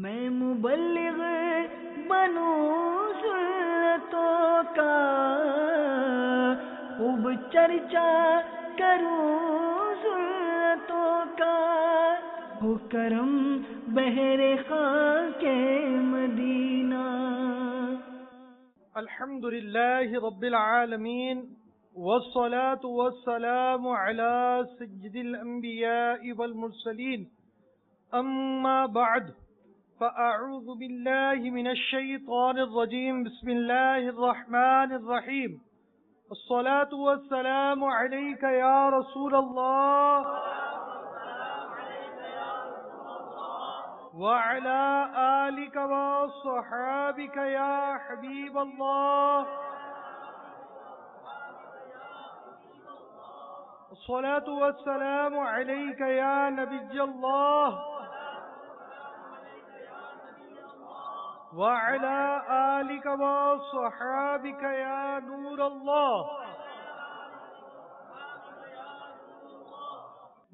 میں مبلغ بنوں سنتوں کا، خوب چرچا کروں سنتوں کا، ہو کرم بہر خاک مدینہ۔ الحمد للہ رب العالمین، والصلاة والسلام على سید الانبیاء والمرسلین، اما بعد فاعوذ باللہ من الشیطان الرجیم، بسم اللہ الرحمن الرحیم، الصلاة والسلام علیک یا رسول اللہ وعلى آلك وصحابك يا حبيب الله، الصلاة والسلام عليك يا نبي الله وعلى آلك وصحابك يا نور الله۔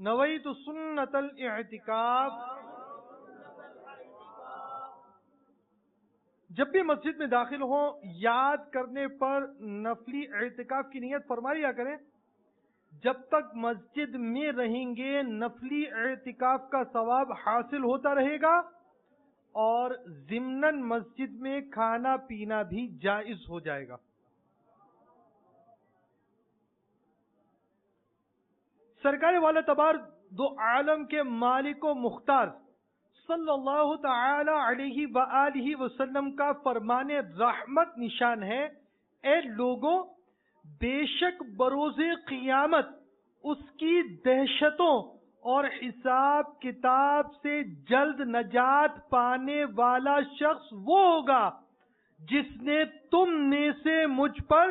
نويت سنة الاعتكاف، جب بھی مسجد میں داخل ہوں یاد کرنے پر نفلی اعتکاف کی نیت فرما لیا کریں۔ جب تک مسجد میں رہیں گے نفلی اعتکاف کا ثواب حاصل ہوتا رہے گا، اور ضمناً مسجد میں کھانا پینا بھی جائز ہو جائے گا۔ سرکار والا تبار دو عالم کے مالک و مختار صلی اللہ تعالی علیہ وآلہ وسلم کا فرمان رحمت نشان ہے، اے لوگوں، بے شک بروز قیامت اس کی دہشتوں اور حساب کتاب سے جلد نجات پانے والا شخص وہ ہوگا جس نے تم میں سے مجھ پر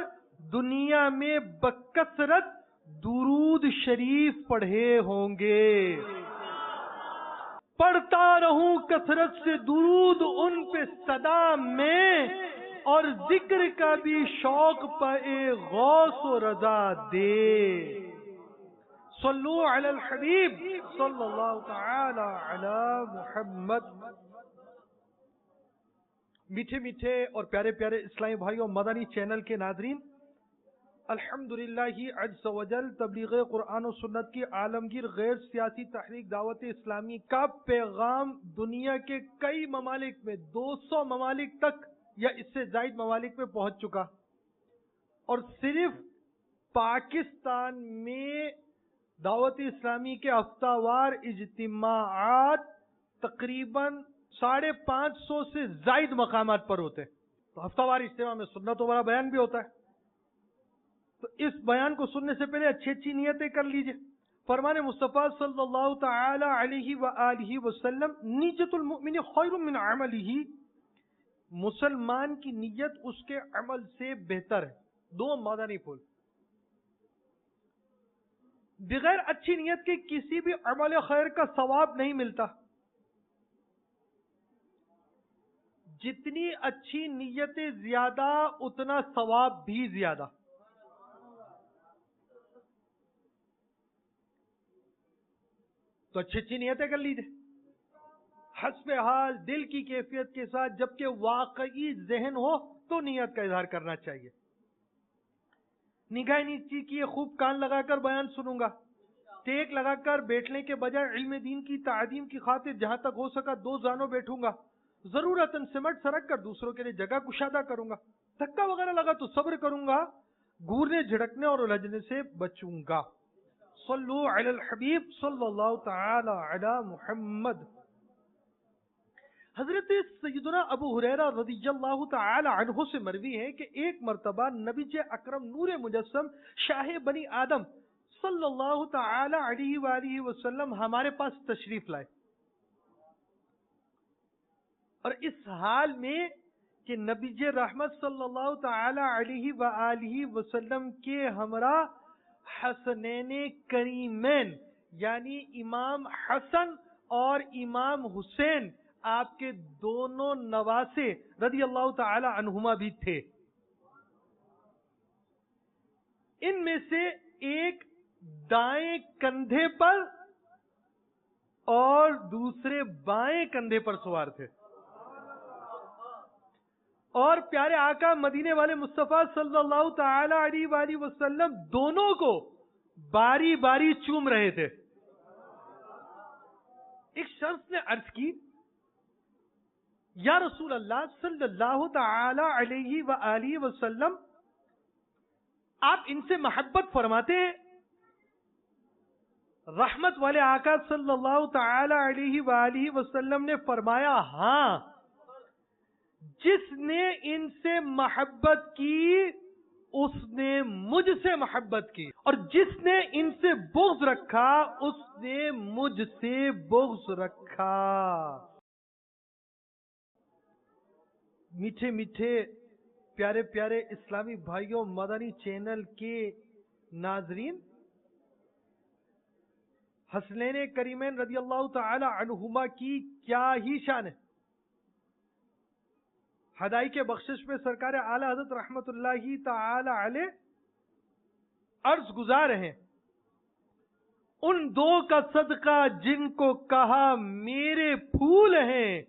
دنیا میں بکثرت درود شریف پڑھے ہوں گے۔ پڑھتا رہوں کثرت سے درود ان پہ صدا میں، اور ذکر کا بھی شوق پہ غوث و رضا دے۔ صلو علی الحبیب صلی اللہ تعالی علی محمد۔ میٹھے میٹھے اور پیارے پیارے اسلامی بھائیوں، مدنی چینل کے ناظرین، الحمدللہ عز و جل تبلیغ قرآن و سنت کی عالمگیر غیر سیاسی تحریک دعوت اسلامی کا پیغام دنیا کے کئی ممالک میں 200 ممالک تک یا اس سے زائد ممالک میں پہنچ چکا، اور صرف پاکستان میں دعوت اسلامی کے ہفتہ وار اجتماعات تقریباً 550 سے زائد مقامات پر ہوتے ہیں۔ تو ہفتہ وار اجتماع میں سنت والا بیان بھی ہوتا ہے، تو اس بیان کو سننے سے پہلے اچھی اچھی نیتیں کر لیجئے۔ فرمان مصطفیٰ صلی اللہ تعالی علیہ وآلہ وسلم، نیت المؤمن خیر من عملہ، مسلمان کی نیت اس کے عمل سے بہتر ہے۔ دو مدنی پھول، بغیر اچھی نیت کے کسی بھی عمل خیر کا ثواب نہیں ملتا۔ جتنی اچھی نیتیں زیادہ اتنا ثواب بھی زیادہ۔ تو اچھی اچھی نیتیں کر لیجیے حسب حال، دل کی کیفیت کے ساتھ، جبکہ واقعی ذہن ہو تو نیت کا اظہار کرنا چاہیے۔ نگاہ نیچی کیے خوب کان لگا کر بیان سنوں گا، ٹیک لگا کر بیٹھنے کے بجائے علم دین کی تعظیم کی خاطر جہاں تک ہو سکا 2 زانوں بیٹھوں گا، ضرورتاً سمٹ سرک کر دوسروں کے لیے جگہ کشادہ کروں گا، دھکا وغیرہ لگا تو صبر کروں گا، گورنے جھڑکنے اور الجھنے سے بچوں گا۔ صلو علی الحبیب صلی اللہ تعالی علی محمد۔ حضرت سیدنا ابو ہریرہ رضی اللہ تعالی عنہ سے مروی ہے کہ ایک مرتبہ نبی اکرم نور مجسم شاہ بنی آدم صلی اللہ تعالی علیہ وآلہ وسلم ہمارے پاس تشریف لائے، اور اس حال میں کہ نبی رحمت صلی اللہ تعالی علیہ وآلہ وسلم کے ہمراہ حسنین کریمین یعنی امام حسن اور امام حسین آپ کے دونوں نواسے رضی اللہ تعالی عنہما بھی تھے۔ ان میں سے ایک دائیں کندھے پر اور دوسرے بائیں کندھے پر سوار تھے۔ اور پیارے آقا مدینے والے مصطفیٰ صلی اللہ تعالی علیہ وآلہ وسلم دونوں کو باری باری چوم رہے تھے. ایک شخص نے عرض کی یا رسول اللہ صلی اللہ تعالی علیہ وآلہ وسلم آپ ان سے محبت فرماتے ہیں؟ رحمت والے آقا صلی اللہ تعالی علیہ وآلہ وسلم نے فرمایا ہاں، جس نے ان سے محبت کی اس نے مجھ سے محبت کی، اور جس نے ان سے بغض رکھا اس نے مجھ سے بغض رکھا. میٹھے میٹھے پیارے پیارے اسلامی بھائیوں، مدنی چینل کے ناظرین، حسنین کریمین رضی اللہ تعالی عنہما کی کیا ہی شان ہے. ہدائی کے بخشش میں سرکار اعلی حضرت رحمت اللہ تعالی علیہ عرض گزار ہیں، ان دو کا صدقہ جن کو کہا میرے پھول ہیں،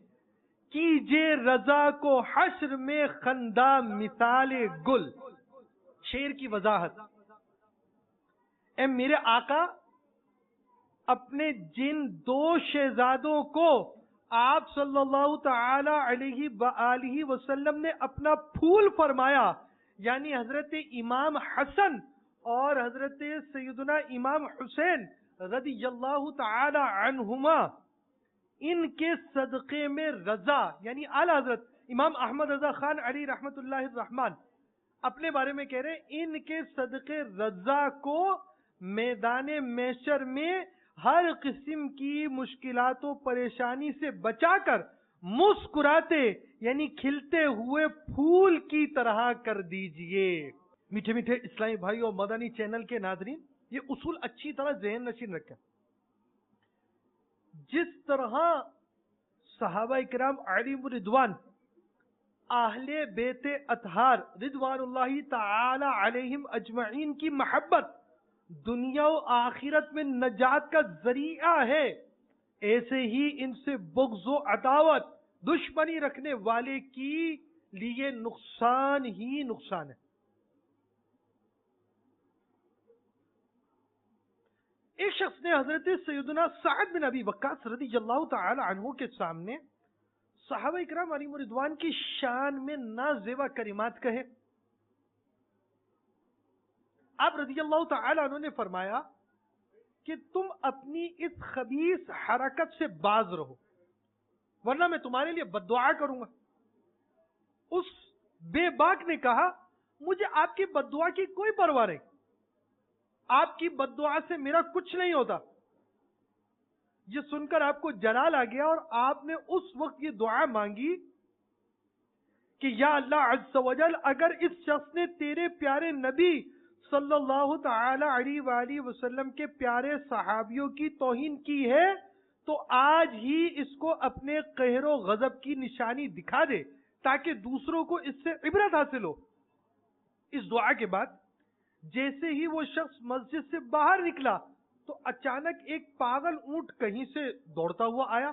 کیجے رضا کو حشر میں خندہ مثال گل. شعر کی وضاحت: اے میرے آقا، اپنے جن دو شہزادوں کو آپ صلی اللہ تعالی علیہ وآلہ وسلم نے اپنا پھول فرمایا، یعنی حضرت امام حسن اور حضرت سیدنا امام حسین رضی اللہ تعالی عنہما، ان کے صدقے میں رضا یعنی اعلی حضرت امام احمد رضا خان علی رحمت اللہ الرحمن اپنے بارے میں کہہ رہے ہیں، ان کے صدقے رضا کو میدان محشر میں ہر قسم کی مشکلات و پریشانی سے بچا کر مسکراتے یعنی کھلتے ہوئے پھول کی طرح کر دیجئے. میٹھے میٹھے اسلامی بھائی اور مدنی چینل کے ناظرین، یہ اصول اچھی طرح ذہن نشین رکھیں. جس طرح صحابہ کرام علیہم رضوان، اہل بیت اطہار رضوان اللہ تعالی علیہم اجمعین کی محبت دنیا و آخرت میں نجات کا ذریعہ ہے، ایسے ہی ان سے بغض و عداوت دشمنی رکھنے والے کی لیے نقصان ہی نقصان ہے. ایک شخص نے حضرت سیدنا سعد بن ابی وقاص رضی اللہ تعالی عنہ کے سامنے صحابہ اکرام علیہم رضوان کی شان میں نازیبا کلمات کہے. آپ رضی اللہ تعالی عنہ نے فرمایا کہ تم اپنی اس خبیث حرکت سے باز رہو ورنہ میں تمہارے لیے بد دعا کروں گا. اس بے باک نے کہا مجھے آپ کی بد دعا کی کوئی پرواہ نہیں، آپ کی بد دعا سے میرا کچھ نہیں ہوتا. یہ سن کر آپ کو جلال آ گیا اور آپ نے اس وقت یہ دعا مانگی کہ یا اللہ عز و جل، اگر اس شخص نے تیرے پیارے نبی صلی اللہ تعالی علیہ وآلہ وسلم کے پیارے صحابیوں کی توہین کی ہے تو آج ہی اس کو اپنے قہر و غضب کی نشانی دکھا دے تاکہ دوسروں کو اس سے عبرت حاصل ہو. اس دعا کے بعد جیسے ہی وہ شخص مسجد سے باہر نکلا تو اچانک ایک پاگل اونٹ کہیں سے دوڑتا ہوا آیا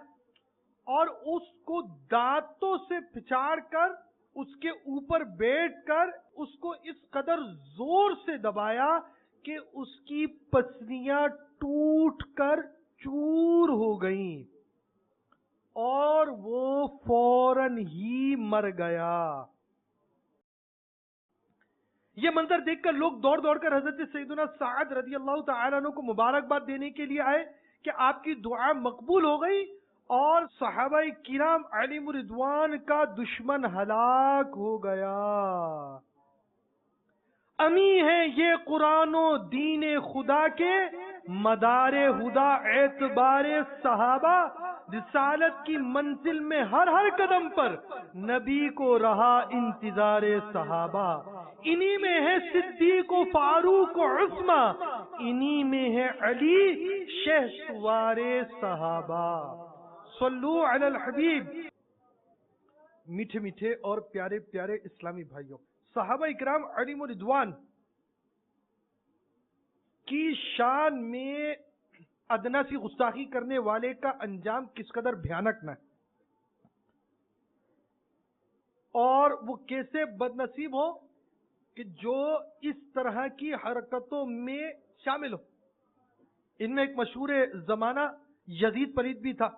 اور اس کو دانتوں سے پھچاڑ کر اس کے اوپر بیٹھ کر اس کو اس قدر زور سے دبایا کہ اس کی پسلیاں ٹوٹ کر چور ہو گئیں اور وہ فوراً ہی مر گیا. یہ منظر دیکھ کر لوگ دوڑ دوڑ کر حضرت سیدنا سعد رضی اللہ تعالیٰ عنہ کو مبارکباد دینے کے لیے آئے کہ آپ کی دعا مقبول ہو گئی اور صحابہ کرام علیہم رضوان کا دشمن ہلاک ہو گیا. امی ہے یہ قرآن و دین خدا کے مدار ہدا اعتبار صحابہ، رسالت کی منزل میں ہر ہر قدم پر نبی کو رہا انتظار صحابہ. انہی میں ہے صدیق و فاروق و عثمہ، انہی میں ہے علی شہسوار صحابہ. صلو علی الحبیب. میٹھے میٹھے اور پیارے پیارے اسلامی بھائیوں، صحابہ اکرام علیہم رضوان کی شان میں ادنا سی گستاخی کرنے والے کا انجام کس قدر بھیانک نہ ہے. اور وہ کیسے بد نصیب ہو کہ جو اس طرح کی حرکتوں میں شامل ہو. ان میں ایک مشہور زمانہ یزید پلید بھی تھا،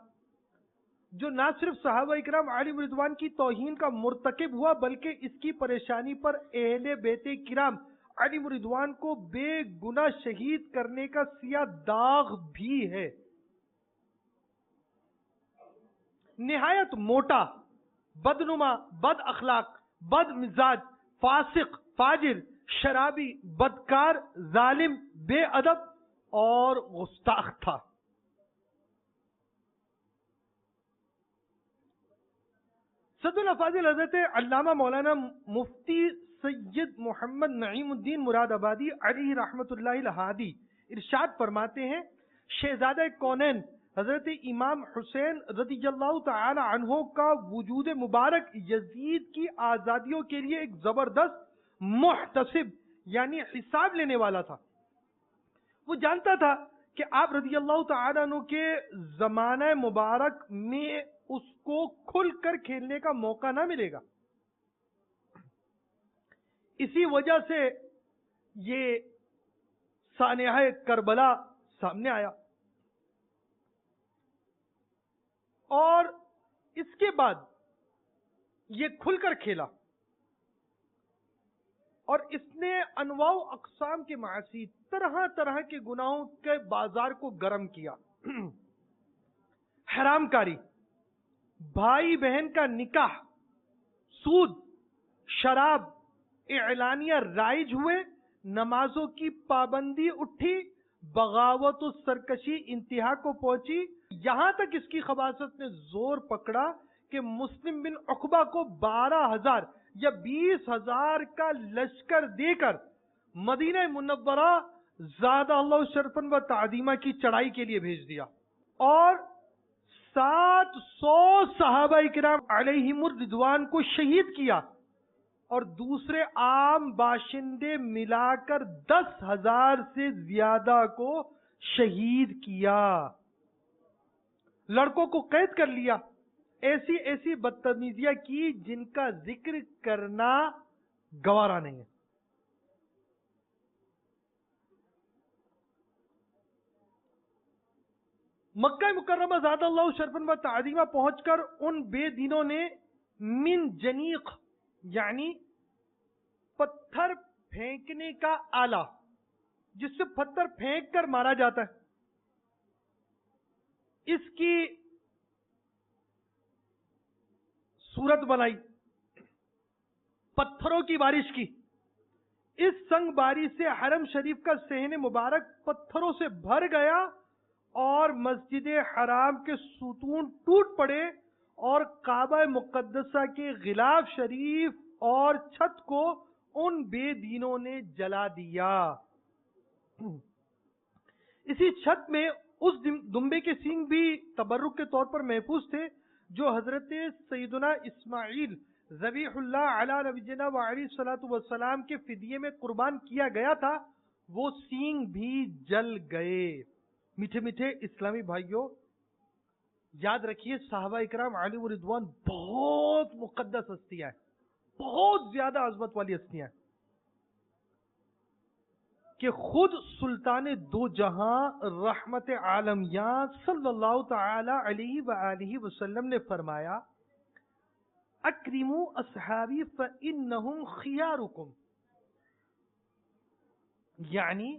جو نہ صرف صحابہ اکرام علیہم رضوان کی توہین کا مرتکب ہوا بلکہ اس کی پریشانی پر اہل بیت کرام علیہم رضوان کو بے گناہ شہید کرنے کا سیاہ داغ بھی ہے. نہایت موٹا، بدنما، بد اخلاق، بد مزاج، فاسق، فاجر، شرابی، بدکار، ظالم، بے ادب اور گستاخ تھا. صد الافاضل حضرت علامہ مولانا مفتی سید محمد نعیم الدین مراد آبادی علیہ رحمت اللہ الہادی ارشاد فرماتے ہیں، شہزادہ کونین حضرت امام حسین رضی اللہ تعالی عنہ کا وجود مبارک یزید کی آزادیوں کے لیے ایک زبردست محتسب یعنی حساب لینے والا تھا. وہ جانتا تھا کہ آپ رضی اللہ تعالی عنہ کے زمانہ مبارک میں اس کو کھل کر کھیلنے کا موقع نہ ملے گا. اسی وجہ سے یہ سانحہ کربلا سامنے آیا، اور اس کے بعد یہ کھل کر کھیلا اور اس نے انواع و اقسام کے معاصی، طرح طرح کے گناہوں کے بازار کو گرم کیا. حرام کاری، بھائی بہن کا نکاح، سود، شراب اعلانیہ رائج ہوئے، نمازوں کی پابندی اٹھی، بغاوت و سرکشی انتہا کو پہنچی. یہاں تک اس کی خباثت نے زور پکڑا کہ مسلم بن عقبہ کو 12,000 یا 20,000 کا لشکر دے کر مدینہ منورہ زادہ اللہ شرفن و تعظیمہ کی چڑھائی کے لیے بھیج دیا، اور 700 صحابہ کرام علیہم الرضوان کو شہید کیا، اور دوسرے عام باشندے ملا کر 10,000 سے زیادہ کو شہید کیا. لڑکوں کو قید کر لیا، ایسی ایسی بدتمیزیاں کی جن کا ذکر کرنا گوارا نہیں ہے. مکہ مکرمہ زادہ اللہ شرفن و تعظیمہ پہنچ کر ان بے دینوں نے من جنیق یعنی پتھر پھینکنے کا آلہ، جس سے پتھر پھینک کر مارا جاتا ہے، اس کی صورت بنائی، پتھروں کی بارش کی. اس سنگ باری سے حرم شریف کا صحن مبارک پتھروں سے بھر گیا اور مسجد حرام کے ستون ٹوٹ پڑے اور کعبہ مقدسہ کے غلاف شریف اور چھت کو ان بے دینوں نے جلا دیا. اسی چھت میں اس دمبے کے سینگ بھی تبرک کے طور پر محفوظ تھے جو حضرت سیدنا اسماعیل ذبیح اللہ علی نبینا وعلیہ الصلوۃ والسلام کے فدیے میں قربان کیا گیا تھا، وہ سینگ بھی جل گئے. میٹھے میٹھے اسلامی بھائیوں، یاد رکھیے صحابہ اکرام علیہم رضوان بہت مقدس ہستیاں ہیں، بہت زیادہ عظمت والی ہستیاں ہیں، کہ خود سلطان دو جہاں رحمت عالمیاں صلی اللہ تعالی علیہ وآلہ وسلم نے فرمایا، اکرموا اصحابی فانہم خیارکم، یعنی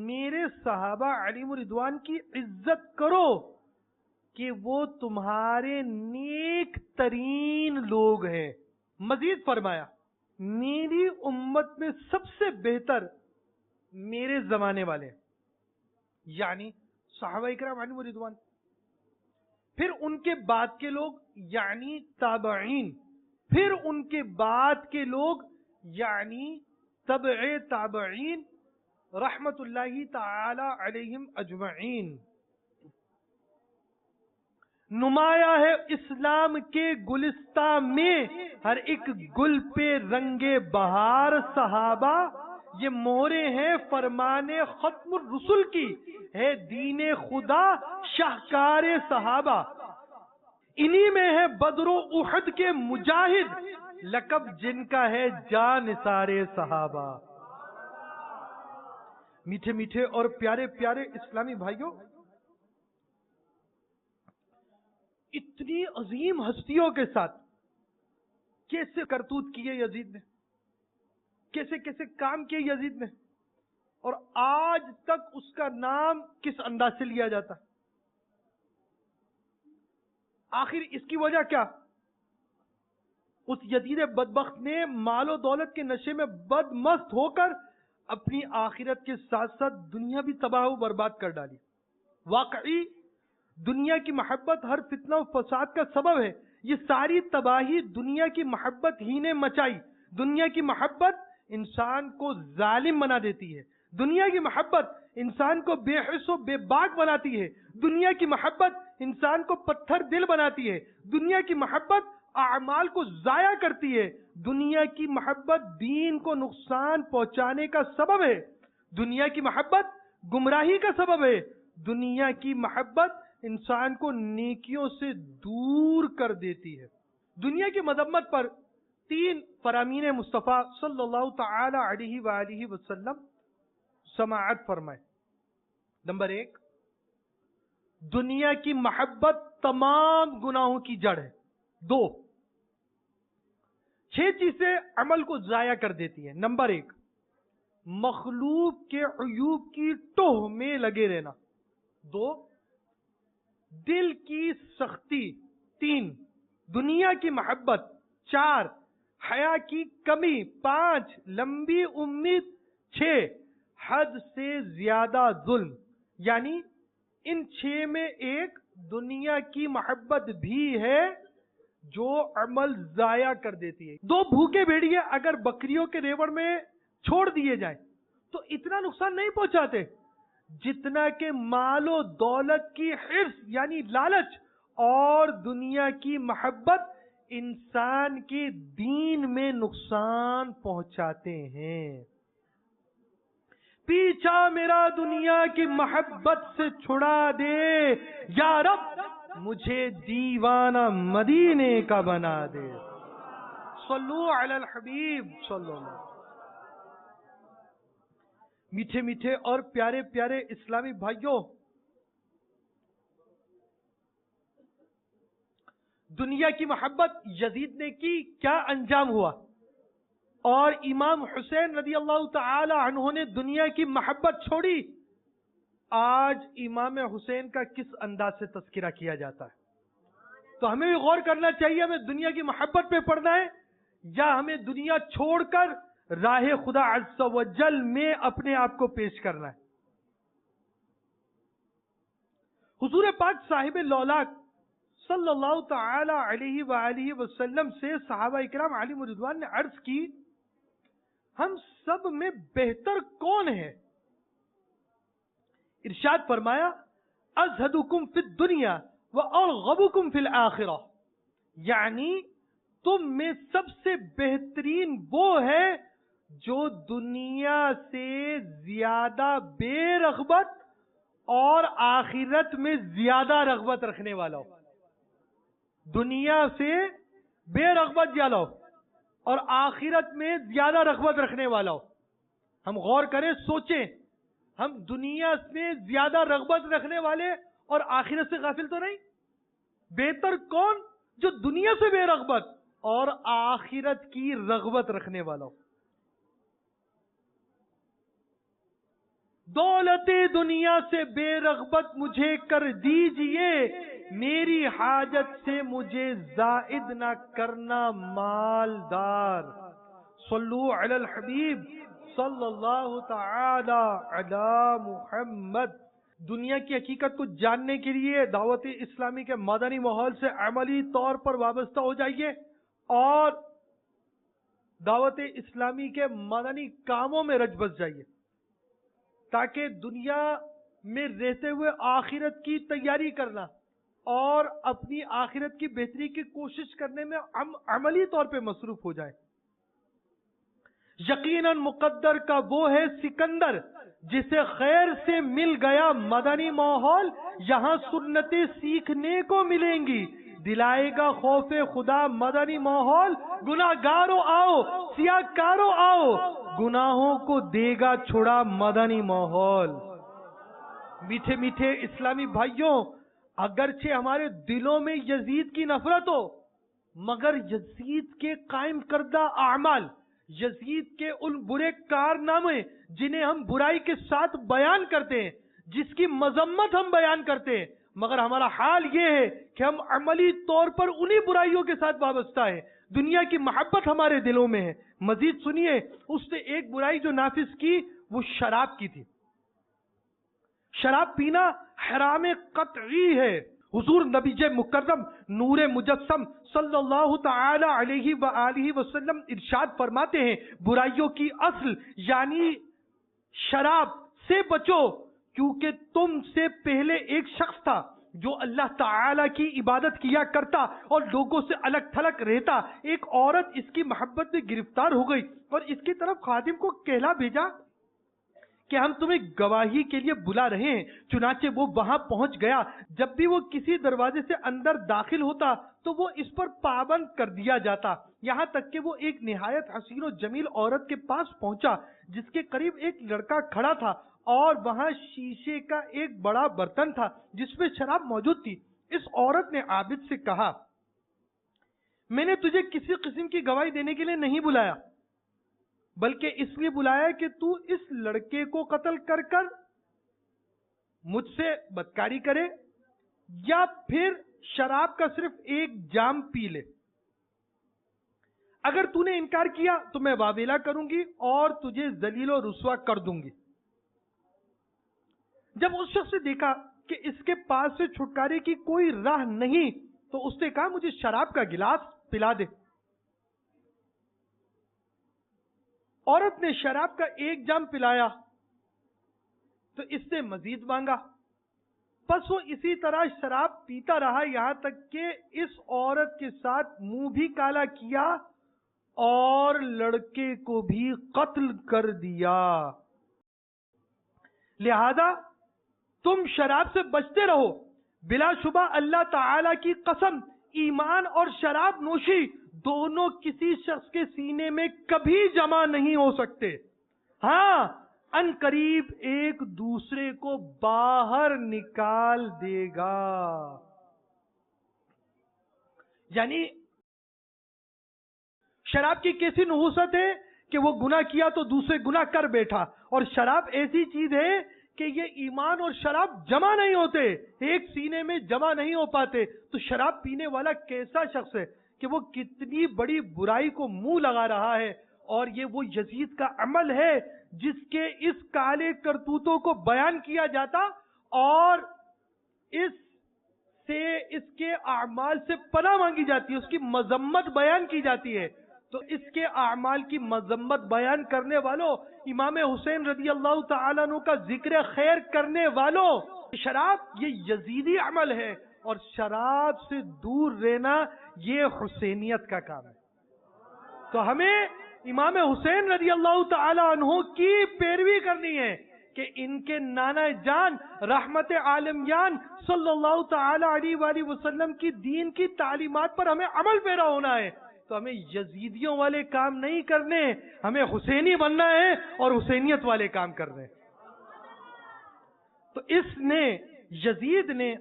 میرے صحابہ علیہم رضوان کی عزت کرو کہ وہ تمہارے نیک ترین لوگ ہیں. مزید فرمایا، میری امت میں سب سے بہتر میرے زمانے والے، یعنی صحابہ اکرام علیہم رضوان، پھر ان کے بعد کے لوگ یعنی تابعین، پھر ان کے بعد کے لوگ یعنی تبع تابعین رحمت اللہ تعالی علیہم اجمعین. نمایاں ہے اسلام کے گلستان میں ہر ایک گل پہ رنگ بہار صحابہ، یہ مہرے ہیں فرمان ختم الرسل کی، ہے دین خدا شاہکار صحابہ. انہی میں ہے بدر و احد کے مجاہد، لقب جن کا ہے جان سارے صحابہ۔ میٹھے میٹھے اور پیارے پیارے اسلامی بھائیوں، اتنی عظیم ہستیوں کے ساتھ کیسے کرتوت کیے یزید نے، کیسے کیسے کام کیے یزید نے، اور آج تک اس کا نام کس انداز سے لیا جاتا ہے؟ آخر اس کی وجہ کیا؟ اس یزید بدبخت نے مال و دولت کے نشے میں بدمست ہو کر اپنی آخرت کے ساتھ ساتھ دنیا بھی تباہ و برباد کر ڈالی۔ واقعی دنیا کی محبت ہر فتنہ و فساد کا سبب ہے۔ یہ ساری تباہی دنیا کی محبت ہی نے مچائی۔ دنیا کی محبت انسان کو ظالم بنا دیتی ہے، دنیا کی محبت انسان کو بے حس و بے باک بناتی ہے، دنیا کی محبت انسان کو پتھر دل بناتی ہے، دنیا کی محبت اعمال کو ضائع کرتی ہے، دنیا کی محبت دین کو نقصان پہنچانے کا سبب ہے، دنیا کی محبت گمراہی کا سبب ہے، دنیا کی محبت انسان کو نیکیوں سے دور کر دیتی ہے۔ دنیا کی مذمت پر 3 فرامین مصطفیٰ صلی اللہ تعالی علیہ وآلہ وسلم سماعت فرمائے۔ نمبر 1، دنیا کی محبت تمام گناہوں کی جڑ ہے۔ 2، 6 چیزیں عمل کو ضائع کر دیتی ہیں۔ نمبر 1، مخلوق کے عیوب کی ٹوہ میں لگے رہنا۔ 2، دل کی سختی۔ 3، دنیا کی محبت۔ 4، حیا کی کمی۔ 5، لمبی امید۔ 6، حد سے زیادہ ظلم۔ یعنی ان 6 میں ایک دنیا کی محبت بھی ہے جو عمل ضائع کر دیتی ہے۔ 2 بھوکے بھیڑیے اگر بکریوں کے ریوڑ میں چھوڑ دیے جائیں تو اتنا نقصان نہیں پہنچاتے جتنا کہ مال و دولت کی حرص یعنی لالچ اور دنیا کی محبت انسان کے دین میں نقصان پہنچاتے ہیں۔ پیچھا میرا دنیا کی محبت سے چھڑا دے یا رب، مجھے دیوانہ مدینے کا بنا دے۔ صلو علی الحبیب صلی اللہ۔ میٹھے میٹھے اور پیارے پیارے اسلامی بھائیوں، دنیا کی محبت یزید نے کی، کیا انجام ہوا؟ اور امام حسین رضی اللہ تعالی عنہ نے دنیا کی محبت چھوڑی۔ آج امام حسین کا کس انداز سے تذکرہ کیا جاتا ہے؟ تو ہمیں بھی غور کرنا چاہیے، ہمیں دنیا کی محبت پہ پڑنا ہے یا ہمیں دنیا چھوڑ کر راہ خدا عز و جل میں اپنے آپ کو پیش کرنا ہے۔ حضور پاک صاحب لولاک صلی اللہ تعالی علیہ وآلہ وسلم سے صحابہ اکرام علیہم رضوان نے عرض کی، ہم سب میں بہتر کون ہے؟ ارشاد فرمایا، ازہدکم فی الدنیا وارغبکم فی الآخرہ، یعنی تم میں سب سے بہترین وہ ہے جو دنیا سے زیادہ بے رغبت اور آخرت میں زیادہ رغبت رکھنے والا ہو۔ دنیا سے بے رغبت جالو اور آخرت میں زیادہ رغبت رکھنے والا ہو۔ ہم غور کریں، سوچیں، ہم دنیا میں زیادہ رغبت رکھنے والے اور آخرت سے غافل تو نہیں؟ بہتر کون؟ جو دنیا سے بے رغبت اور آخرت کی رغبت رکھنے والا ہو۔ دولت دنیا سے بے رغبت مجھے کر دیجئے، میری حاجت سے مجھے زائد نہ کرنا مالدار۔ صلو علی الحبیب صلی اللہ تعالی علی محمد۔ دنیا کی حقیقت کو جاننے کے لیے دعوت اسلامی کے مدنی ماحول سے عملی طور پر وابستہ ہو جائیے اور دعوت اسلامی کے مدنی کاموں میں رچ بس جائیے، تاکہ دنیا میں رہتے ہوئے آخرت کی تیاری کرنا اور اپنی آخرت کی بہتری کی کوشش کرنے میں عملی طور پہ مصروف ہو جائے۔ یقیناً مقدر کا وہ ہے سکندر جسے خیر سے مل گیا مدنی ماحول، یہاں سنتیں سیکھنے کو ملیں گی، دلائے گا خوف خدا مدنی ماحول، گناہ گارو آؤ سیاہ کارو آؤ، گناہوں کو دے گا چھڑا مدنی ماحول۔ میٹھے میٹھے اسلامی بھائیوں، اگرچہ ہمارے دلوں میں یزید کی نفرت ہو، مگر یزید کے قائم کردہ اعمال، یزید کے ان برے کارنامے جنہیں ہم برائی کے ساتھ بیان کرتے ہیں، جس کی مذمت ہم بیان کرتے ہیں، مگر ہمارا حال یہ ہے کہ ہم عملی طور پر انہی برائیوں کے ساتھ وابستہ ہیں۔ دنیا کی محبت ہمارے دلوں میں ہے۔ مزید سنیے، اس نے ایک برائی جو نافذ کی وہ شراب کی تھی۔ شراب پینا حرام قطعی ہے۔ حضور نبی مکرم نور مجسم صلی اللہ تعالی علیہ وآلہ وسلم ارشاد فرماتے ہیں، برائیوں کی اصل یعنی شراب سے بچو، کیونکہ تم سے پہلے ایک شخص تھا جو اللہ تعالی کی عبادت کیا کرتا اور لوگوں سے الگ تھلگ رہتا۔ ایک عورت اس کی محبت میں گرفتار ہو گئی اور اس کی طرف خادم کو کہلا بھیجا کہ ہم تمہیں گواہی کے لیے بلا رہے ہیں۔ چنانچہ وہ وہاں پہنچ گیا۔ جب بھی وہ کسی دروازے سے اندر داخل ہوتا تو وہ اس پر پابند کر دیا جاتا، یہاں تک کہ وہ ایک نہایت حسین و جمیل عورت کے پاس پہنچا جس کے قریب ایک لڑکا کھڑا تھا اور وہاں شیشے کا ایک بڑا برتن تھا جس میں شراب موجود تھی۔ اس عورت نے عابد سے کہا، میں نے تجھے کسی قسم کی گواہی دینے کے لیے نہیں بلایا، بلکہ اس لیے بلایا کہ تو اس لڑکے کو قتل کر کر مجھ سے بدکاری کرے یا پھر شراب کا صرف ایک جام پی لے۔ اگر تو نے انکار کیا تو میں واویلا کروں گی اور تجھے ذلیل و رسوا کر دوں گی۔ جب اس شخص نے دیکھا کہ اس کے پاس سے چھٹکارے کی کوئی راہ نہیں تو اس نے کہا، مجھے شراب کا گلاس پلا دے۔ عورت نے شراب کا ایک جام پلایا تو اس نے مزید مانگا، پس وہ اسی طرح شراب پیتا رہا یہاں تک کہ اس عورت کے ساتھ منہ بھی کالا کیا اور لڑکے کو بھی قتل کر دیا۔ لہذا تم شراب سے بچتے رہو۔ بلا شبہ اللہ تعالی کی قسم، ایمان اور شراب نوشی دونوں کسی شخص کے سینے میں کبھی جمع نہیں ہو سکتے۔ ہاں، ان قریب ایک دوسرے کو باہر نکال دے گا۔ یعنی شراب کی کیسی نحوست ہے کہ وہ گناہ کیا تو دوسرے گناہ کر بیٹھا، اور شراب ایسی چیز ہے کہ یہ ایمان اور شراب جمع نہیں ہوتے، ایک سینے میں جمع نہیں ہو پاتے۔ تو شراب پینے والا کیسا شخص ہے کہ وہ کتنی بڑی برائی کو منہ لگا رہا ہے، اور یہ وہ یزید کا عمل ہے جس کے اس کالے کرتوتوں کو بیان کیا جاتا اور اس کے اعمال سے پناہ مانگی جاتی ہے، اس کی مذمت بیان کی جاتی ہے۔ تو اس کے اعمال کی مذمت بیان کرنے والوں، امام حسین رضی اللہ تعالیٰ عنہ کا ذکر خیر کرنے والوں، شراب یہ یزیدی عمل ہے، اور شراب سے دور رہنا یہ حسینیت کا کام ہے۔ تو ہمیں امام حسین رضی اللہ تعالی عنہ کی پیروی کرنی ہے کہ ان کے نانا جان رحمت عالمیان صلی اللہ تعالی علیہ وآلہ وسلم کی دین کی تعلیمات پر ہمیں عمل پیرا ہونا ہے۔ تو ہمیں یزیدیوں والے کام نہیں کرنے، ہمیں حسینی بننا ہے اور حسینیت والے کام کرنے۔ تو اس نے، یزید نے